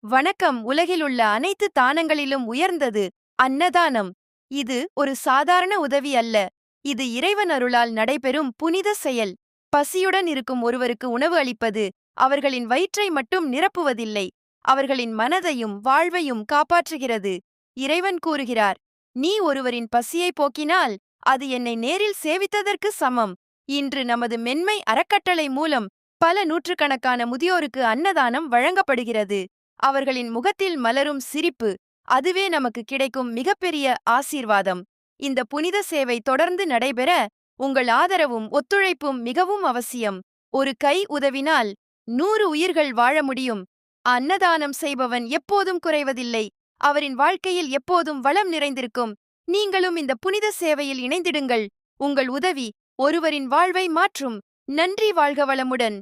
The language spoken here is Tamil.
வணக்கம். உலகிலுள்ள அனைத்து தானங்களிலும் உயர்ந்தது அன்னதானம். இது ஒரு சாதாரண உதவி அல்ல. இது இறைவன் அருளால் நடைபெறும் புனித செயல். பசியுடன் இருக்கும் ஒருவருக்கு உணவு அளிப்பது அவர்களின் வயிற்றை மட்டும் நிரப்புவதில்லை, அவர்களின் மனதையும் வாழ்வையும் காப்பாற்றுகிறது. இறைவன் கூறுகிறார், நீ ஒருவரின் பசியை போக்கினால் அது என்னை நேரில் சேவித்ததற்கு சமம். இன்று நமது மென்மை அறக்கட்டளை மூலம் பல நூற்றுக்கணக்கான முதியோருக்கு அன்னதானம் வழங்கப்படுகிறது. அவர்களின் முகத்தில் மலரும் சிரிப்பு, அதுவே நமக்கு கிடைக்கும் மிகப்பெரிய ஆசீர்வாதம். இந்த புனித சேவை தொடர்ந்து நடைபெற உங்கள் ஆதரவும் ஒத்துழைப்பும் மிகவும் அவசியம். ஒரு கை உதவினால் 100 உயிர்கள் வாழ முடியும். அன்னதானம் செய்பவன் எப்போதும் குறைவதில்லை. அவரின் வாழ்க்கையில் எப்போதும் வளம் நிறைந்திருக்கும். நீங்களும் இந்த புனித சேவையில் இணைந்திடுங்கள். உங்கள் உதவி ஒருவரின் வாழ்வை மாற்றும். நன்றி. வாழ்க வளமுடன்.